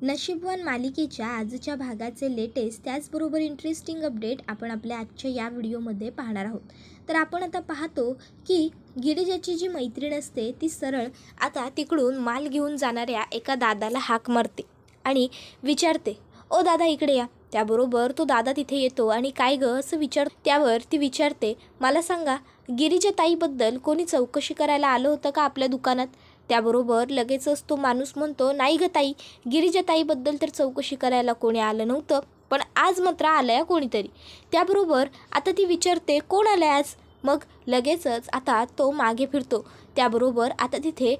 नशीबवान मालिकेच्या आजच्या भागाचे लेटेस्ट त्याचबरोबर इंटरेस्टिंग अपडेट आपण आपल्या आजच्या या व्हिडिओमध्ये पाहणार आहोत. तर आपण आता पाहतो की गिरिजाची जी मैत्रीण असते ती सरळ आता तिकडून माल घेऊन जाणाऱ्या एका दादाला हाक मारते आणि विचारते, ओ दादा इकडे या. त्याबरोबर तो दादा तिथे येतो आणि काय गं असं त्यावर ती विचारते, मला सांगा गिरिजा ताईबद्दल कोणी चौकशी करायला आलं होतं का आपल्या दुकानात. त्याबरोबर लगेचच तो माणूस म्हणतो, नाही ग ताई, गिरिजा ताईबद्दल तर चौकशी करायला कोणी आलं नव्हतं, पण आज मात्र आलं कोणीतरी. त्याबरोबर आता ती विचारते, कोण आलं आज. मग लगेचच आता तो मागे फिरतो. त्याबरोबर आता तिथे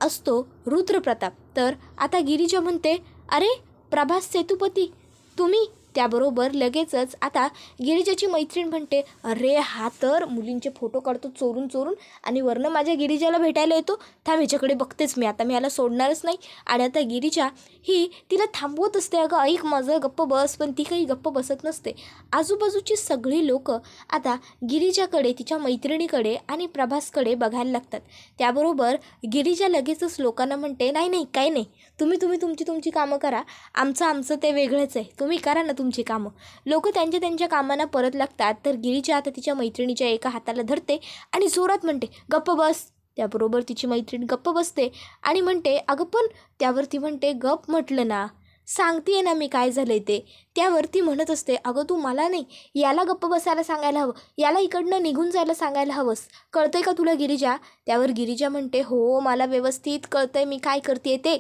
असतो रुद्रप्रताप. तर आता गिरिजा म्हणते, अरे प्रभास सेतुपती तुम्ही. त्याबरोबर लगेचच आता गिरिजाची मैत्रीण म्हणते, अरे हा तर मुलींचे फोटो काढतो चोरून चोरून आणि वरनं माझ्या गिरिजाला भेटायला येतो. थांब ह्याच्याकडे बघतेच मी, आता मी याला सोडणारच नाही. आणि आता गिरिजा ही तिला थांबवत असते, अगं ऐक माझं, गप्प बस. पण ती काही गप्प बसत नसते. आजूबाजूची सगळी लोक आता गिरिजाकडे, तिच्या मैत्रिणीकडे आणि प्रभासकडे बघायला लागतात. त्याबरोबर गिरिजा लगेचच लोकांना म्हणते, नाही नाही काही नाही, तुम्ही तुमची कामं करा, आमचं ते वेगळंच आहे, तुम्ही करा ना तुमची कामं. लोक त्यांच्या कामांना परत लागतात. तर गिरिजा आता तिच्या मैत्रिणीच्या एका हाताला धरते आणि जोरात म्हणते, गप्प बस. त्याबरोबर तिची मैत्रीण गप्प बसते आणि म्हणते, अगं पण. त्यावर ती म्हणते, गप म्हटलं ना, सांगतेय ना मी काय झालंय ते. त्यावर ती म्हणत असते, अगं तू मला नाही, याला गप्प बसायला सांगायला हवं, याला इकडनं निघून जायला सांगायला हवंस, कळतंय का तुला गिरिजा. त्यावर गिरिजा म्हणते, हो मला व्यवस्थित कळतंय मी काय करते ते.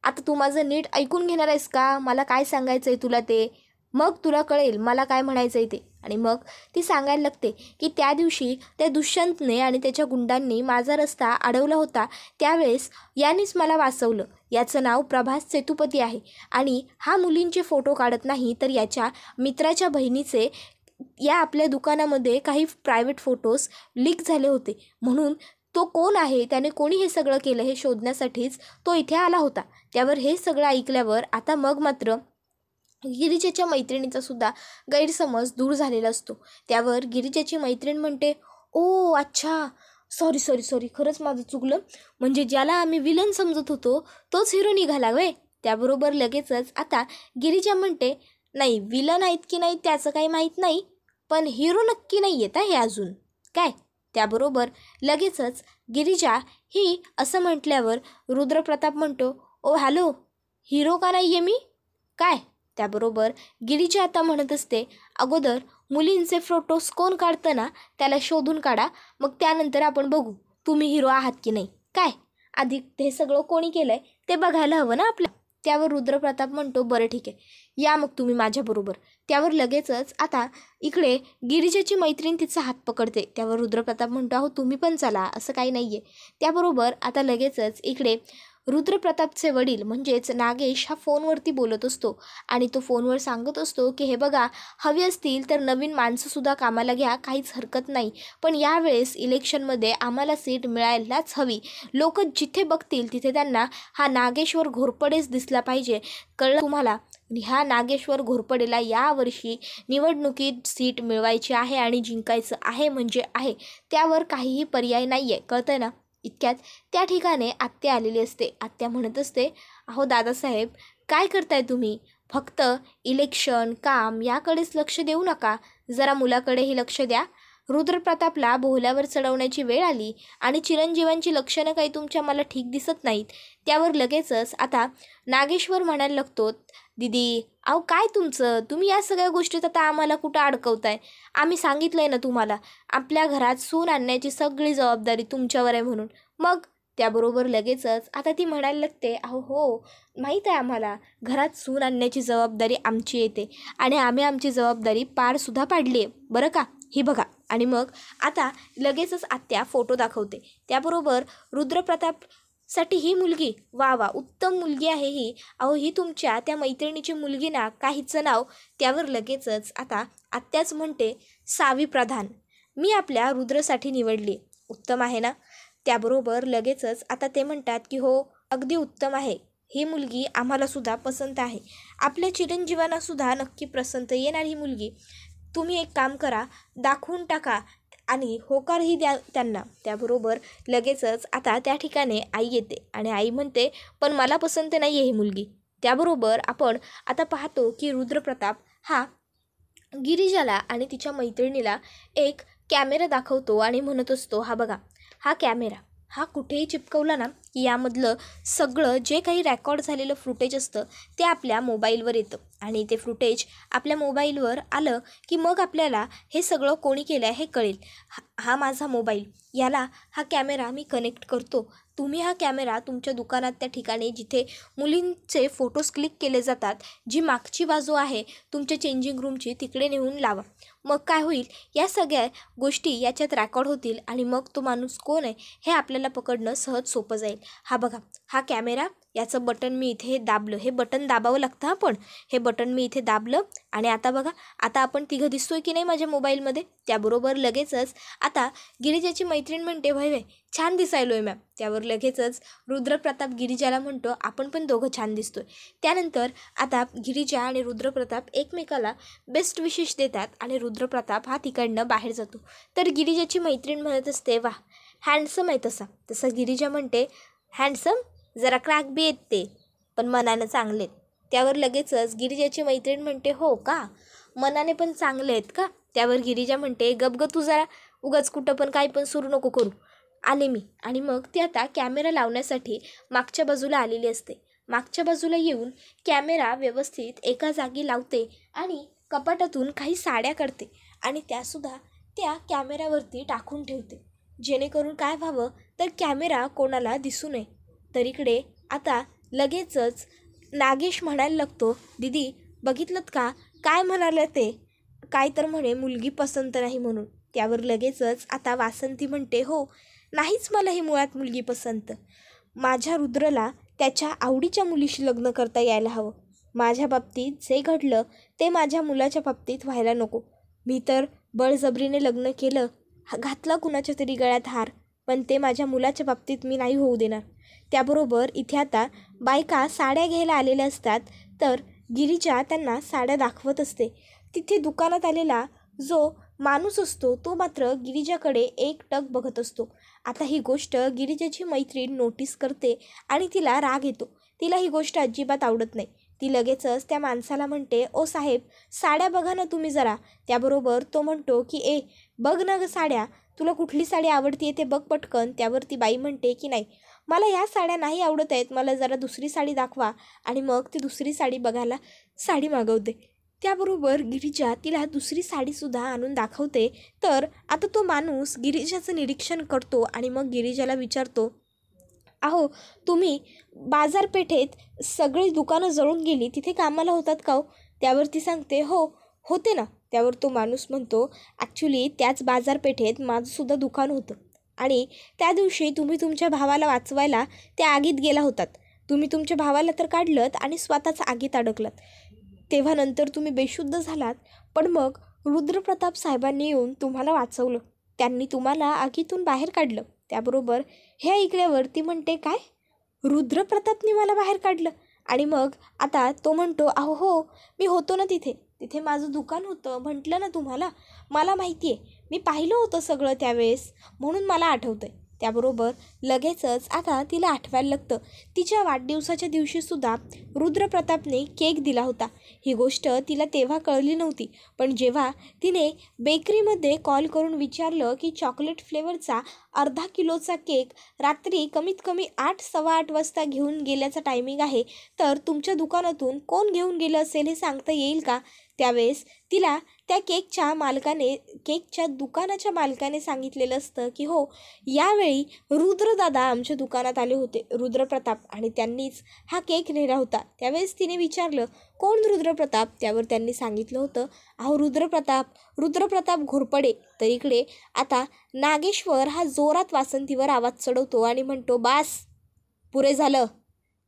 आता तू माझं नीट ऐकून घेणार आहेस का, मला काय सांगायचं आहे तुला ते, मग तुला कळेल मला काय म्हणायचं आहे ते. आणि मग ती सांगायला लागते की त्या दिवशी त्या दुष्यंतने आणि त्याच्या गुंडांनी माझा रस्ता अडवला होता, त्यावेळेस यानेच मला वाचवलं. याचं नाव प्रभास सेतुपती आहे आणि हा मुलींचे फोटो काढत नाही, तर याच्या मित्राच्या बहिणीचे या आपल्या दुकानामध्ये काही प्रायव्हेट फोटोज लीक झाले होते, म्हणून तो कोण आहे, त्याने कोणी हे सगळं केलं हे शोधण्यासाठीच तो इथे आला होता. त्यावर हे सगळं ऐकल्यावर आता मग मात्र गिरिजाच्या मैत्रिणीचा सुद्धा गैरसमज दूर झालेला असतो. त्यावर गिरिजाची मैत्रीण म्हणते, ओ अच्छा, सॉरी, खरंच माझं चुकलं, म्हणजे ज्याला आम्ही विलन समजत होतो तोच हिरो निघाला वे. त्याबरोबर लगेचच आता गिरिजा म्हणते, नाही विलन आहेत की नाही त्याचं काही माहीत नाही, पण हिरो नक्की नाही येत हे अजून काय. त्याबरोबर लगेचच गिरिजा ही असं म्हटल्यावर रुद्रप्रताप म्हणतो, ओ हॅलो, हिरो का नाही आहे मी काय. त्याबरोबर गिरिजा आता म्हणत असते, अगोदर मुलींचे फोटोज कोण काढतं ना त्याला शोधून काढा, मग त्यानंतर आपण बघू तुम्ही हिरो आहात की नाही काय. आधी हे सगळं कोणी केलं आहे ते बघायला हवं ना आपलं. त्यावर रुद्रप्रताप म्हणतो, बरं ठीक आहे, या मग तुम्ही माझ्याबरोबर. त्यावर लगेचच आता इकडे गिरिजाची मैत्रीण तिचा हात पकडते. त्यावर रुद्रप्रताप म्हणतो, अहो तुम्ही पण चला, असं काही नाही आहे. त्याबरोबर आता लगेचच इकडे रुद्रप्रतापचे वडील म्हणजेच नागेश हा फोनवरती बोलत असतो आणि तो फोनवर सांगत असतो की हे बघा, हवी असतील तर नवीन माणसंसुद्धा कामाला घ्या, काहीच हरकत नाही, पण यावेळेस इलेक्शनमध्ये आम्हाला सीट मिळायलाच हवी. लोक जिथे बघतील तिथे त्यांना हा नागेश्वर घोरपडेच दिसला पाहिजे, कळलं तुम्हाला. ह्या नागेश्वर घोरपडेला यावर्षी निवडणुकीत सीट मिळवायची आहे आणि जिंकायचं आहे म्हणजे आहे, त्यावर काहीही पर्याय नाही आहे, कळतंय ना. इतक्यात त्या ठिकाणी आत्या आलेली असते. आत्या म्हणत असते, अहो दादासाहेब काय करताय तुम्ही, फक्त इलेक्शन काम याकडेच लक्ष देऊ नका, जरा मुलाकडेही लक्ष द्या. रुद्रप्रतापला बोहल्यावर चढवण्याची वेळ आली आणि चिरंजीवांची लक्षणं काही तुमच्या मला ठीक दिसत नाहीत. त्यावर लगेचच आता नागेश्वर म्हणायला लागतो, दीदी अहो काय तुमचं, तुम्ही या सगळ्या गोष्टीत आता आम्हाला कुठं अडकवताय. आम्ही सांगितलं आहे ना तुम्हाला, आपल्या घरात सून आणण्याची सगळी जबाबदारी तुमच्यावर आहे म्हणून. मग त्याबरोबर लगेचच आता ती म्हणायला लागते, अहो हो माहीत आहे आम्हाला, घरात सून आणण्याची जबाबदारी आमची येते आणि आम्ही आमची जबाबदारी पारसुद्धा पाडली आहे बरं का, ही बघा. आणि मग आता लगेचच आत्या फोटो दाखवते. त्याबरोबर रुद्रप्रतापसाठी ही मुलगी वा वा उत्तम मुलगी आहे ही, अहो ही तुमच्या त्या मैत्रिणीची मुलगी ना, काहीचं नाव. त्यावर लगेचच आता आत्याच म्हणते, सावी प्रधान मी आपल्या रुद्रसाठी निवडली, उत्तम आहे ना. त्याबरोबर लगेचच आता ते म्हणतात की हो अगदी उत्तम आहे, ही मुलगी आम्हालासुद्धा पसंत आहे, आपल्या चिरंजीवांनासुद्धा नक्की पसंत येणार ही मुलगी. तुम्ही एक काम करा, दाखवून टाका आणि होकारही द्या त्यांना. त्याबरोबर लगेचच आता त्या ठिकाणी आई येते आणि आई म्हणते, पण मला पसंत नाही आहे ही मुलगी. त्याबरोबर आपण आता पाहतो की रुद्रप्रताप हा गिरिजाला आणि तिच्या मैत्रिणीला एक कॅमेरा दाखवतो आणि म्हणत असतो, हा बघा, हा कॅमेरा हा कुठेही चिपकवला ना की यामधलं सगळं जे काही रेकॉर्ड झालेलं फुटेज असतं ते आपल्या मोबाईलवर येतं आणि ते फुटेज आपल्या मोबाईलवर आलं की मग आपल्याला हे सगळं कोणी केलं आहे हे कळेल. हा माझा मोबाईल, याला हा कॅमेरा मी कनेक्ट करतो. तुम्ही हा कॅमेरा तुमच्या दुकानात त्या ठिकाणी जिथे मुलींचे फोटोज क्लिक केले जातात, जी मागची बाजू आहे तुमच्या चेंजिंग रूमची, तिकडे नेऊन लावा. मग काय होईल, या सगळ्या गोष्टी याच्यात रेकॉर्ड होतील आणि मग तो माणूस कोण आहे हे आपल्याला पकडणं सहज सोपं जाईल. हा बघा, हा कॅमेरा, याचं बटन मी इथे दाबलं, हे बटन दाबावं लागतं, आपण हे बटन मी इथे दाबलं आणि आता बघा, आता आपण तिघं दिसतोय की नाही माझ्या मोबाईलमध्ये. त्याबरोबर लगेचच आता गिरिजाची मैत्रीण म्हणते, व्हय व्हय छान दिसायलोय मॅम. त्यावर लगेचच रुद्रप्रताप गिरिजाला म्हणतो, आपण पण दोघं छान दिसतोय. त्यानंतर आता गिरिजा आणि रुद्रप्रताप एकमेकाला बेस्ट विशेष देतात आणि रुद्रप्रताप हा तिकडनं बाहेर जातो. तर गिरिजाची मैत्रीण म्हणत असते, वा हँडसम आहे तसं गिरिजा म्हणते, हँडसम जरा क्रॅक बी येत ते, पण मनानं चांगले आहेत. त्यावर लगेचच गिरिजाची मैत्रीण म्हणते, हो का, मनाने पण चांगले आहेत का. त्यावर गिरिजा म्हणते, गप तू जरा, उगाच कुठं पण काही पण सुरू नको करू, आले मी. आणि मग ती आता कॅमेरा लावण्यासाठी मागच्या बाजूला आलेली असते. मागच्या बाजूला येऊन कॅमेरा व्यवस्थित एका जागी लावते आणि कपाटातून काही साड्या काढते आणि त्यासुद्धा त्या कॅमेऱ्यावरती टाकून ठेवते, जेणेकरून काय व्हावं तर कॅमेरा कोणाला दिसू नये. तर इकडे आता लगेचच नागेश म्हणायला लागतो, दीदी बघितलंत का काय म्हणाले ते, काय तर म्हणे मुलगी पसंत नाही म्हणून. त्यावर लगेचच आता वासंती म्हणते, हो नाहीच मला ही मुळात मुलगी पसंत. माझ्या रुद्रला त्याच्या आवडीच्या मुलीशी लग्न करता यायला हवं. माझ्या बाबतीत जे घडलं ते माझ्या मुलाच्या बाबतीत व्हायला नको. मी तर बळजबरीने लग्न केलं, घातला कुणाच्या तरी गळ्यात हार, पण ते माझ्या मुलाच्या बाबतीत मी नाही होऊ देणार. त्याबरोबर इथे आता बायका साड्या घ्यायला आलेल्या असतात. तर गिरिजा त्यांना साड्या दाखवत असते. तिथे दुकानात आलेला जो माणूस असतो तो मात्र गिरिजाकडे एकटक बघत असतो. आता ही गोष्ट गिरिजाची मैत्रीण नोटीस करते आणि तिला राग येतो. तिला ही गोष्ट अजिबात आवडत नाही. ती लगेचच त्या माणसाला म्हणते, ओ साहेब साड्या बघा ना तुम्ही जरा. त्याबरोबर तो म्हणतो की ए बघ ना ग साड्या, तुला कुठली साडी आवडते ते बघ पटकन. त्यावर ती बाई म्हणते की नाही, मला ह्या साड्या नाही आवडत आहेत, मला जरा दुसरी साडी दाखवा. आणि मग ती दुसरी साडी बघायला साडी मागवते. त्याबरोबर गिरिजा तिला दुसरी साडीसुद्धा आणून दाखवते. तर आता तो माणूस गिरिजाचं निरीक्षण करतो आणि मग गिरिजाला विचारतो, अहो तुम्ही बाजारपेठेत सगळी दुकानं जळून गेली तिथे कामाला होतात का हो. त्यावर ती सांगते, हो होते ना. त्यावर तो माणूस म्हणतो, ॲक्च्युली त्याच बाजारपेठेत माझंसुद्धा दुकान होतं आणि त्या दिवशी तुम्ही तुमच्या भावाला वाचवायला त्या आगीत गेला होतात. तुम्ही तुमच्या भावाला तर काढलंत आणि स्वतःच आगीत अडकलात. तेव्हा नंतर तुम्ही बेशुद्ध झालात, पण मग रुद्रप्रताप साहेबांनी येऊन तुम्हाला वाचवलं. त्यांनी तुम्हाला आगीतून बाहेर काढलं. त्याबरोबर हे ऐकल्यावर ती म्हणते, काय रुद्रप्रतापनी मला बाहेर काढलं. आणि मग आता तो म्हणतो, अहो हो मी होतो ना तिथे माझं दुकान होतं, म्हटलं ना तुम्हाला, मला माहिती आहे, मी पाहिलं होतं सगळं त्यावेळेस, म्हणून मला आठवतं आहे. त्याबरोबर लगेचच आता तिला आठवायला लागतं, तिच्या वाढदिवसाच्या दिवशीसुद्धा रुद्रप्रतापने केक दिला होता. ही गोष्ट तिला तेव्हा कळली नव्हती, पण जेव्हा तिने बेकरीमध्ये कॉल करून विचारलं की चॉकलेट फ्लेवरचा अर्धा किलोचा केक रात्री कमीत कमी 8, 8:15 वाजता घेऊन गेल्याचा टायमिंग आहे, तर तुमच्या दुकानातून कोण घेऊन गेलं असेल हे सांगता येईल का. त्यावेळेस तिला त्या केकच्या दुकानाच्या मालकाने सांगितलेलं असतं की हो यावेळी रुद्रदादा आमच्या दुकानात आले होते, रुद्रप्रताप, आणि त्यांनीच हा केक नेला होता. त्यावेळेस तिने विचारलं, कोण रुद्रप्रताप. त्यावर त्यांनी सांगितलं होतं, अहो रुद्रप्रताप घोरपडे. तर इकडे आता नागेश्वर हा जोरात वासंतीवर आवाज चढवतो आणि म्हणतो, बास पुरे झालं,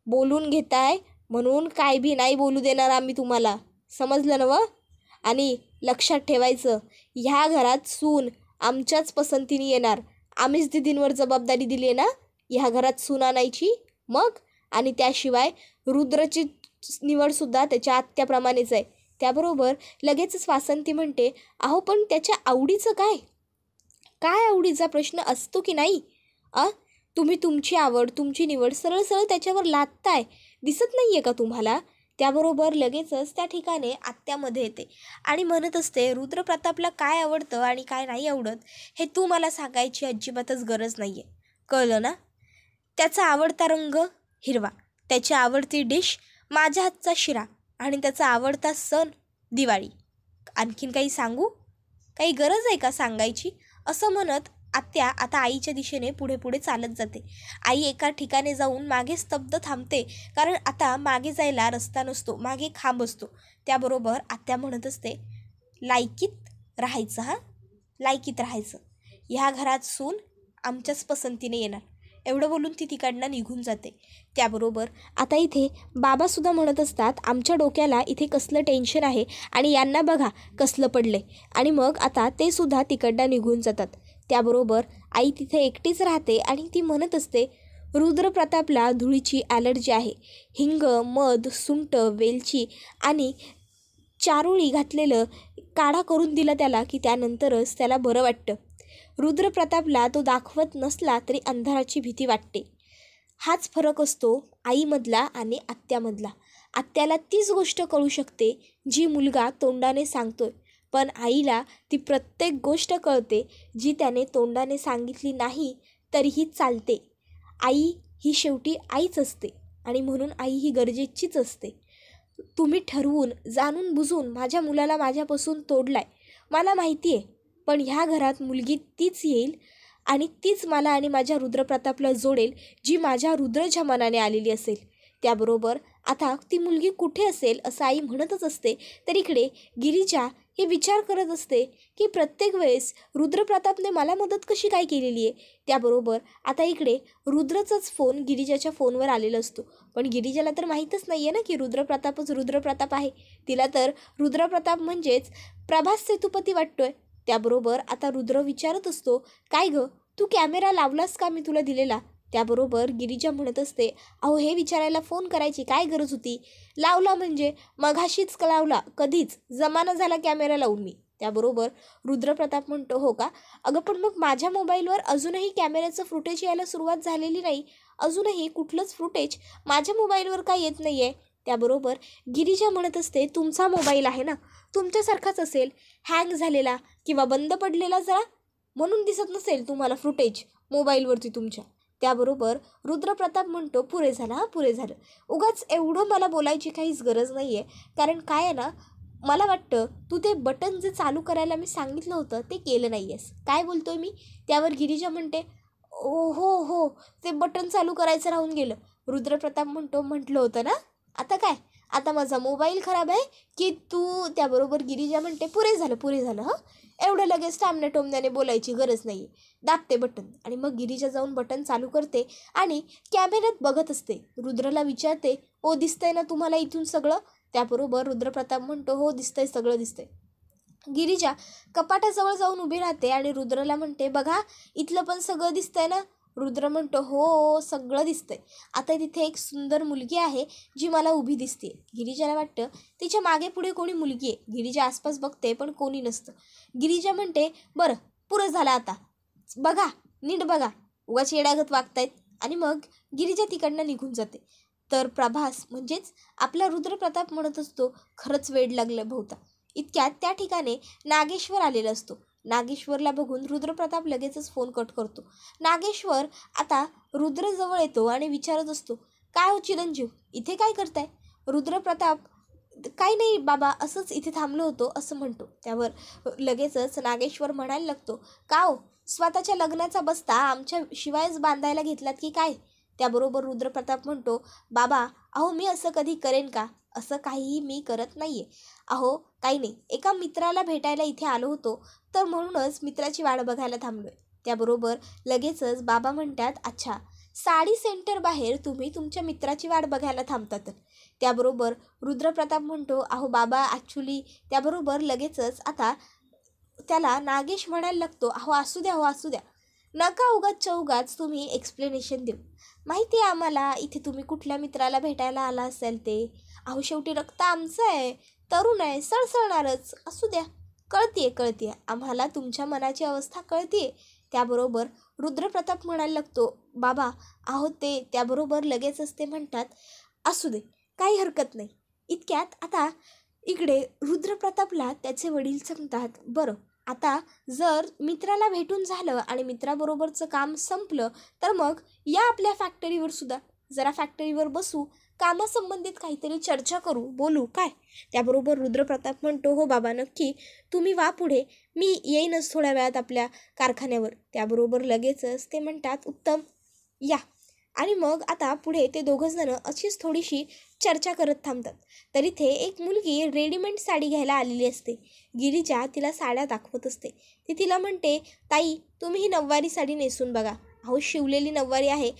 बोलून घेताय म्हणून काय बी नाही बोलू देणार आम्ही तुम्हाला, समजलं ना व. आणि लक्षात ठेवायचं, ह्या घरात सून आमच्याच पसंतीने येणार, आम्हीच दीदींवर जबाबदारी दिली आहे ना ह्या घरात सून आणायची. मग आणि त्याशिवाय रुद्रची निवडसुद्धा त्याच्या आत्याप्रमाणेच आहे. त्याबरोबर लगेचच वासंती म्हणते, अहो पण त्याच्या आवडीचं काय आवडीचा प्रश्न असतो की नाही. तुम्ही तुमची आवड तुमची निवड सरळ सरळ त्याच्यावर लादताय. दिसत नाही आहे का तुम्हाला? त्याबरोबर लगेचच त्या ठिकाणी आत्यामध्ये येते आणि म्हणत असते, रुद्रप्रतापला काय आवडतं आणि काय नाही आवडत हे तू मला सांगायची अजिबातच गरज नाही आहे, कळलं ना? त्याचा आवडता रंग हिरवा, त्याची आवडती डिश माझ्या हातचा शिरा आणि त्याचा आवडता सण दिवाळी. आणखीन काही सांगू? काही गरज आहे का सांगायची? असं म्हणत आत्या आता आईच्या दिशेने पुढे पुढे चालत जाते. आई एका ठिकाणी जाऊन मागे स्तब्ध थांबते, कारण आता मागे जायला रस्ता नसतो, मागे खांब असतो. त्याबरोबर आत्या म्हणत असते, लायकीत राहायचं, हां, लायकीत राहायचं. ह्या घरात सून आमच्याच पसंतीने येणार. एवढं बोलून ती तिकडनं निघून जाते. त्याबरोबर आता इथे बाबासुद्धा म्हणत असतात, आमच्या डोक्याला इथे कसलं टेन्शन आहे आणि यांना बघा कसलं पडले. आणि मग आता ते सुद्धा तिकडनं निघून जातात. त्याबरोबर आई तिथे एकटीच राहते आणि ती म्हणत असते, रुद्रप्रतापला धुळीची ॲलर्जी आहे. हिंग, मध, सुंठ, वेलची आणि चारोळी घातलेलं काढा करून दिला त्याला की त्यानंतरच त्याला बरं वाटतं. रुद्रप्रतापला तो दाखवत नसला तरी अंधाराची भीती वाटते. हाच फरक असतो आईमधला आणि आत्यामधला. आत्याला तीच गोष्ट कळू शकते जी मुलगा तोंडाने सांगतोय, पण आईला ती प्रत्येक गोष्ट कळते जी त्याने तोंडाने सांगितली नाही तरीही चालते. आई ही शेवटी आईच असते आणि म्हणून आई ही गरजेचीच असते. तुम्ही ठरवून जाणून बुजून माझ्या मुलाला माझ्यापासून तोडलाय, मला माहिती आहे, पण ह्या घरात मुलगी तीच येईल आणि तीच मला आणि माझ्या रुद्रप्रतापला जोडेल जी माझ्या रुद्रच्या मनाने आलेली असेल. त्याबरोबर आता ती मुलगी कुठे असेल असं आई म्हणतच असते, तर इकडे गिरिजा हे विचार करत असते की प्रत्येक वेळेस रुद्रप्रतापने मला मदत कशी काय केलेली आहे. त्याबरोबर आता इकडे रुद्रचाच फोन गिरिजाच्या फोनवर आलेला असतो, पण गिरिजाला तर माहीतच नाही आहे ना की रुद्रप्रतापच रुद्रप्रताप आहे. तिला तर रुद्रप्रताप म्हणजेच प्रभास सेतुपती वाटतोय. त्याबरोबर आता रुद्र विचारत असतो, काय गं, तू कॅमेरा लावलास का मी तुला दिलेला? त्याबरोबर गिरिजा म्हणत असते, अहो हे विचारायला फोन करायची काय गरज होती? लावला म्हणजे मघाशीच लावला, कधीच जमाना झाला कॅमेरा लावून मी. त्याबरोबर रुद्रप्रताप म्हणतो, हो का? अगं पण मग माझ्या मोबाईलवर अजूनही कॅमेऱ्याचं फुटेज यायला सुरुवात झालेली नाही, अजूनही कुठलंच फुटेज माझ्या मोबाईलवर काय येत नाही आहे. त्याबरोबर गिरिजा म्हणत असते, तुमचा मोबाईल आहे ना, तुमच्यासारखाच असेल, हँग झालेला किंवा बंद पडलेला जरा, म्हणून दिसत नसेल तुम्हाला फुटेज मोबाईलवरती तुमच्या. त्याबरोबर रुद्रप्रताप म्हणतो, पुरे झालं, हां पुरे झालं, उगाच एवढं मला बोलायची काहीच गरज नाही आहे, कारण काय आहे ना, मला वाटतं तू ते बटन जे चालू करायला मी सांगितलं होतं ते केलं नाही आहेस. काय बोलतोय मी? त्यावर गिरिजा म्हणते, ओ हो हो, ते बटन चालू करायचं राहून गेलं. रुद्रप्रताप म्हणतो, म्हटलं होतं ना, आता काय, आता माझा मोबाईल खराब आहे की तू? त्याबरोबर गिरिजा म्हणते, पुरे झालं हां, एवढं लगेच टामण्या टोमण्याने बोलायची गरज नाही आहे. दाबते बटन आणि मग गिरिजा जाऊन बटन चालू करते आणि कॅमेऱ्यात बघत असते. रुद्रला विचारते, ओ दिसतंय ना तुम्हाला इथून सगळं? त्याबरोबर रुद्रप्रताप म्हणतो, हो दिसतंय, सगळं दिसतंय. गिरिजा कपाटाजवळ जाऊन उभी राहते आणि रुद्रला म्हणते, बघा इथलं पण सगळं दिसतंय ना? रुद्र म्हणतो, हो सगळं दिसतंय. आता तिथे एक सुंदर मुलगी आहे जी मला उभी दिसते. गिरिजाला वाटतं तिच्या मागे पुढे कोणी मुलगी आहे. गिरिजा आसपास बघते पण कोणी नसतं. गिरिजा म्हणते, बरं पुरं झालं आता, बघा नीट बघा, उगाच येड्यागत वागतायत. आणि मग गिरिजा तिकडनं निघून जाते. तर प्रभास म्हणजेच आपला रुद्रप्रताप म्हणत असतो, खरंच वेड लागलं बहुता. इतक्यात त्या ठिकाणी नागेश्वर आलेला असतो. नागेश्वरला बघून रुद्रप्रताप लगेचच फोन कट करतो. नागेश्वर आता रुद्रजवळ येतो आणि विचारत असतो, काय हो चिरंजीव, इथे काय करताय? रुद्रप्रताप, काही नाही बाबा, असंच इथे थांबलो होतो असं म्हणतो. त्यावर लगेचच नागेश्वर म्हणायला लागतो, का हो स्वतःच्या लग्नाचा बस्ता आमच्या शिवायच बांधायला घेतलात की काय? त्याबरोबर रुद्रप्रताप म्हणतो, बाबा अहो मी असं कधी करेन का? असं काहीही मी करत नाही आहे. अहो काही नाही, एका मित्राला भेटायला इथे आलो होतो, तर म्हणूनच मित्राची वाट बघायला थांबलो आहे. त्याबरोबर लगेचच बाबा म्हणतात, अच्छा साडी सेंटर बाहेर तुम्ही तुमच्या मित्राची वाट बघायला थांबतात. त्याबरोबर रुद्रप्रताप म्हणतो, अहो बाबा ॲक्च्युली. त्याबरोबर लगेचच आता त्याला नागेश म्हणायला लागतो, अहो असू द्या, हो असू द्या, नका उगाच चौगाच तुम्ही एक्सप्लेनेशन देऊ. माहिती आहे आम्हाला इथे तुम्ही कुठल्या मित्राला भेटायला आला असेल ते. अहो शेवटी रक्त आमचं आहे, तरुण आहे, सळसळणारच, असू द्या, कळतीये आम्हाला तुमच्या मनाची अवस्था कळतीये. त्याबरोबर रुद्रप्रताप म्हणायला लागतो, बाबा अहो ते. त्याबरोबर लगेचच ते म्हणतात, असू दे, काही हरकत नाही. इतक्यात आता इकडे रुद्रप्रतापला त्याचे वडील सांगतात, बरं आता जर मित्राला भेटून झालं आणि मित्राबरोबरचं काम संपलं तर मग या आपल्या फॅक्टरीवर सुद्धा, जरा फॅक्टरीवर बसू, कामासंबंधित काहीतरी चर्चा करू, बोलू काय. त्याबरोबर रुद्रप्रताप म्हणतो, हो बाबा नक्की, तुम्ही वा पुढे, मी येईनच थोड्या वेळात आपल्या कारखान्यावर. त्याबरोबर लगेचच ते म्हणतात, उत्तम या. आणि मग आता पुढे ते दोघंजणं अशीच थोडीशी चर्चा करत थांबतात. तर इथे एक मुलगी रेडीमेड साडी घ्यायला आलेली असते. गिरिजा तिला साड्या दाखवत असते. ती तिला म्हणते, ताई तुम्ही ही नऊवारी साडी नेसून बघा. अहो शिवलेली नऊवारी आहे,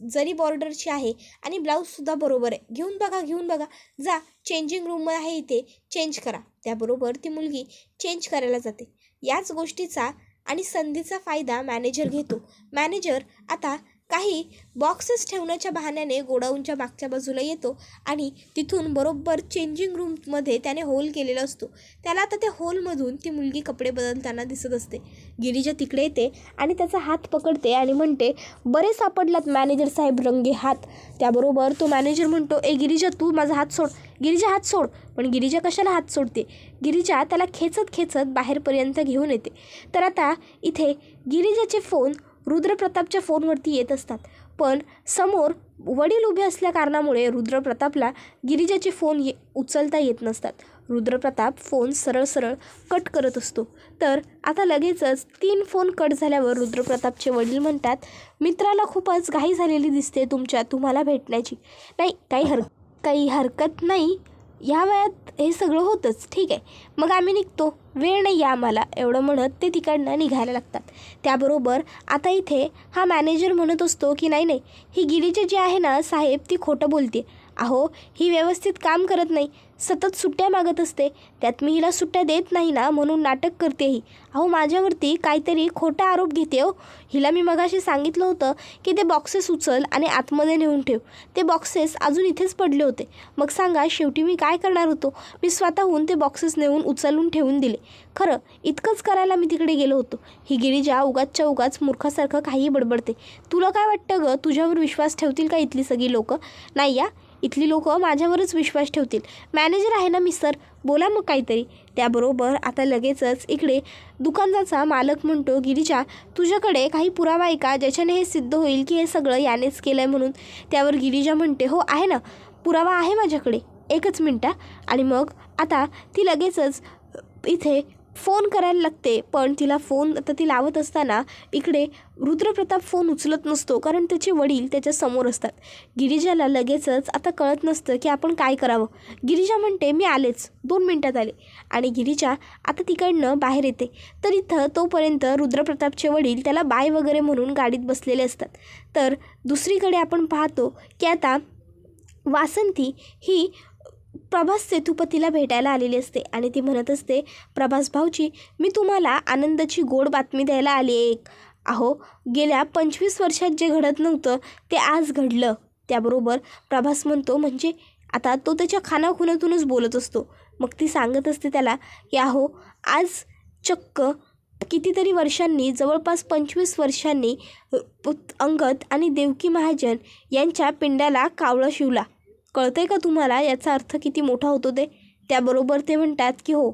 जरी बॉर्डरची आहे आणि ब्लाऊजसुद्धा बरोबर आहे. घेऊन बघा, जा चेंजिंग रूम आहे इथे, चेंज करा. त्याबरोबर ती मुलगी चेंज करायला जाते. याच गोष्टीचा आणि संधीचा फायदा मॅनेजर घेतो. मॅनेजर आता काही बॉक्सेस ठेवण्याच्या बहाण्याने गोडाऊनच्या मागच्या बाजूला येतो आणि तिथून बरोबर चेंजिंग रूममध्ये त्याने होल केलेला असतो. त्याला आता त्या होलमधून ती मुलगी कपडे बदलताना दिसत असते. गिरिजा तिकडे येते आणि त्याचा हात पकडते आणि म्हणते, बरे सापडलात मॅनेजर साहेब रंगे हात. त्याबरोबर तो मॅनेजर म्हणतो, ए गिरिजा तू माझा हात सोड. गिरिजा हात सोड. पण गिरिजा कशाला हात सोडते. गिरिजा त्याला खेचत बाहेरपर्यंत घेऊन येते. तर आता इथे गिरिजाचे फोन रुद्रप्रतापच्या फोनवरती येत असतात. पण समोर वडील उभे असल्या कारणामुळे रुद्रप्रतापला गिरिजाचे फोन उचलता येत नसतात. रुद्रप्रताप फोन सरळ कट करत असतो. तर आता लगेचच 3 फोन कट झाल्यावर रुद्रप्रतापचे वडील म्हणतात, मित्राला खूपच घाई झालेली दिसते तुम्हाला भेटण्याची. नाही काही हरकत नाही, ह्या वयात हे सगळं होतंच, ठीक आहे, मग आम्ही निघतो, वेळ नाही आहे आम्हाला, एवढं म्हणत ते तिकडनं निघायला लागतात. त्याबरोबर आता इथे हा मॅनेजर म्हणत असतो की नाही ही गिरिजा जी आहे ना साहेब, ती खोटं बोलते. अहो ही व्यवस्थित काम करत नाही, सतत सुट्ट्या मागत असते, त्यात मी हिला सुट्ट्या देत नाही ना म्हणून नाटक करते ही. अहो माझ्यावरती काहीतरी खोटा आरोप घेते हो. हिला मी मगाशी सांगितलं होतं की ते बॉक्सेस उचल आणि आतमध्ये नेऊन ठेव. ते बॉक्सेस अजून इथेच पडले होते. मग सांगा शेवटी मी काय करणार होतो. मी स्वतःहून ते बॉक्सेस नेऊन उचलून ठेवून दिले. खरं इतकंच करायला मी तिकडे गेलो होतो. ही गिरिजा उगाच मूर्खासारखं काही बडबडते. तुला काय वाटतं गं, तुझ्यावर विश्वास ठेवतील का इथली सगळी लोकं. नाही या, इथली लोक माझ्यावरच विश्वास ठेवतील. मॅनेजर आहे ना मी सर, बोला मग काहीतरी. त्याबरोबर आता लगेचच इकडे दुकानदाराचा मालक म्हणतो, गिरिजा तुझ्याकडे काही पुरावा आहे का ज्याच्याने हे सिद्ध होईल की हे सगळं यानेच केलं आहे म्हणून. त्यावर गिरिजा म्हणते, हो आहे ना, पुरावा आहे माझ्याकडे, एकच मिनटं. आणि मग आता ती लगेचच इथे फोन करायला लागते. पण तिला फोन आता ती लावत असताना इकडे रुद्रप्रताप फोन उचलत नसतो, कारण त्याचे वडील त्याच्या समोर असतात. गिरिजाला लगेचच आता कळत नसतं की आपण काय करावं. गिरिजा म्हणते, मी आलेच, 2 मिनटात आले. आणि गिरिजा आता तिकडनं बाहेर येते. तर इथं तोपर्यंत रुद्रप्रतापचे वडील त्याला बाय वगैरे म्हणून गाडीत बसलेले असतात. तर दुसरीकडे आपण पाहतो की आता वासंती ही प्रभास सेतुपतीला भेटायला आलेली असते आणि ती म्हणत असते, प्रभास भाऊजी मी तुम्हाला आनंदाची गोड बातमी द्यायला आली एक. अहो गेल्या 25 वर्षात जे घडत नव्हतं ते आज घडलं. त्याबरोबर प्रभास म्हणतो, म्हणजे आता तो त्याच्या खानाखुनातूनच बोलत असतो. मग ती सांगत असते त्याला की अहो आज चक्क कितीतरी वर्षांनी, जवळपास 25 वर्षांनी अंगद आणि देवकी महाजन यांच्या पिंड्याला कावळा शिवला. कळतंय का तुम्हाला याचा अर्थ किती मोठा होतो ते. त्याबरोबर ते म्हणतात की हो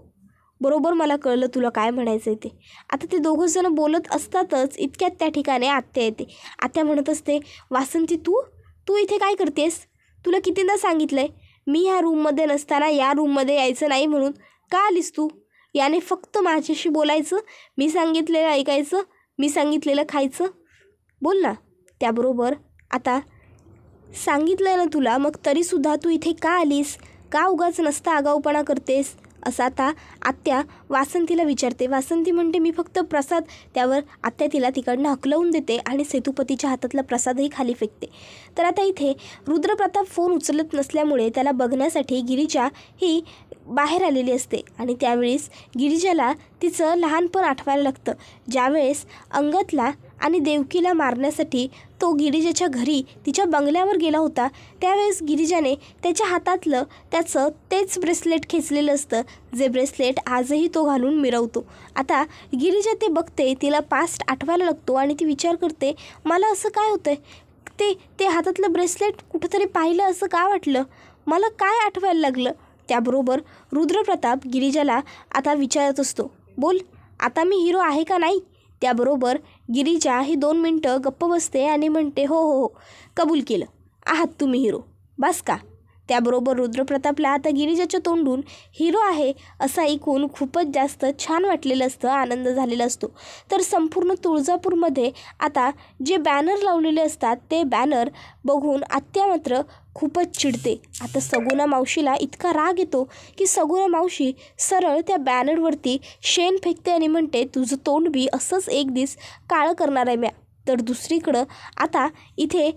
बरोबर, मला कळलं तुला काय म्हणायचं आहे ते. आता ते दोघंजणं बोलत असतातच इतक्यात त्या ठिकाणी आत्या येते. आत्या म्हणत असते, वासंती तू इथे काय करतेस. तुला कितीदा सांगितलं आहे मी ह्या रूममध्ये नसताना या रूममध्ये यायचं नाही म्हणून. का आलीस तू. याने फक्त माझ्याशी बोलायचं, मी सांगितलेलं ऐकायचं, मी सांगितलेलं खायचं. बोल ना. त्याबरोबर आता सांगितलं ना तुला, मग तरीसुद्धा तू इथे का आलीस, का उगाच नसता आगाऊपणा करतेस, असं आता आत्या वासंतीला विचारते. वासंती म्हणते, मी फक्त प्रसाद. त्यावर आत्या तिला तिकडनं हकलवून देते आणि सेतुपतीच्या हातातला प्रसादही खाली फेकते. तर आता इथे रुद्रप्रताप फोन उचलत नसल्यामुळे त्याला बघण्यासाठी गिरिजा ही बाहेर आलेली असते आणि त्यावेळेस गिरिजाला तिचं लहानपण आठवायला लागतं. ज्यावेळेस अंगदला आणि देवकीला मारण्यासाठी तो गिरिजाच्या घरी तिच्या बंगल्यावर गेला होता, त्यावेळेस गिरिजाने त्याच्या हातातलं त्याचं तेच ब्रेसलेट खेचलेलं असतं, जे ब्रेसलेट आजही तो घालून मिरवतो. आता गिरिजा ते बघते, तिला पास्ट आठवायला लागतो आणि ती विचार करते, मला असं काय होतं आहे, ते हातातलं ब्रेसलेट कुठंतरी पाहिलं असं का वाटलं, मला काय आठवायला लागलं. त्याबरोबर रुद्रप्रताप गिरिजाला आता विचारत असतो, बोल आता मी हिरो आहे का नाही. त्याबरोबर गिरिजा ही 2 मिनटं गप्प बसते आणि म्हणते, हो हो हो, कबूल केलं, आहात तुम्ही हिरो, बस का. त्याबरोबर रुद्रप्रतापला आता गिरिजाच्या तोंडून हिरो आहे असं ऐकून खूपच जास्त छान वाटलेलं असतं, आनंद झालेला असतो. तर संपूर्ण तुळजापूरमध्ये आता जे बॅनर लावलेले असतात ते बॅनर बघून आत्या मात्र खूपच चिडते. आता सगुणा मावशीला इतका राग येतो की सगुणा मावशी सरळ त्या बॅनरवरती शेण फेकते आणि म्हणते, तुझं तोंड बी असंच एक दिवस काळं करणार आहे म्या. तर दुसरीकडं आता इथे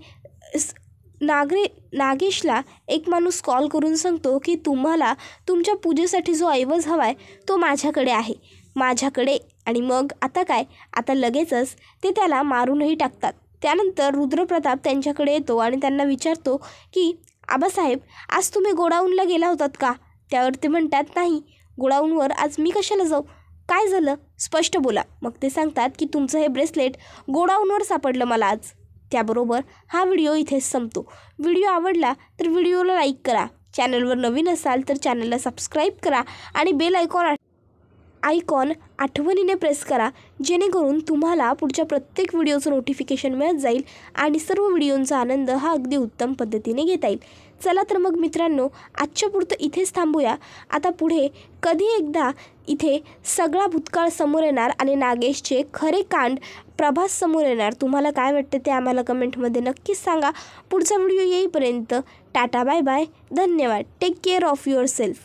नागेशला एक माणूस कॉल करून सांगतो की तुम्हाला तुमच्या पूजेसाठी जो ऐवज हवा आहे तो माझ्याकडे आहे, माझ्याकडे. आणि मग आता काय, आता लगेचच ते त्याला मारूनही टाकतात. त्यानंतर रुद्रप्रताप त्यांच्याकडे येतो आणि त्यांना विचारतो की आबासाहेब, आज तुम्ही गोडाऊनला गेला होतात का. त्यावर ते म्हणतात, नाही, गोडाऊनवर आज मी कशाला जाऊ, काय झालं स्पष्ट बोला. मग ते सांगतात की तुमचं हे ब्रेसलेट गोडाऊनवर सापडलं मला आज. त्याबरोबर हा व्हिडिओ इथेच संपतो. व्हिडिओ आवडला तर व्हिडिओला लाईक करा, चॅनलवर नवीन असाल तर चॅनलला सबस्क्राईब करा आणि बेल आयकॉन आठवणीने प्रेस करा, जेणेकरून तुम्हाला पुढच्या प्रत्येक व्हिडिओचं नोटिफिकेशन मिळत जाईल आणि सर्व व्हिडिओंचा आनंद हा अगदी उत्तम पद्धतीने घेता येईल. चला तर मग मित्रांनो, आजच्या पुरतं इथेच थांबूया. आता पुढे कधी एकदा इथे सगळा भूतकाळ समोर येणार आणि नागेशचे खरे कांड प्रभास समोर येणार. तुम्हाला काय वाटतं ते आम्हाला कमेंटमध्ये नक्कीच सांगा. पुढचा व्हिडिओ येईपर्यंत टाटा, बाय बाय, धन्यवाद. Take care of your self.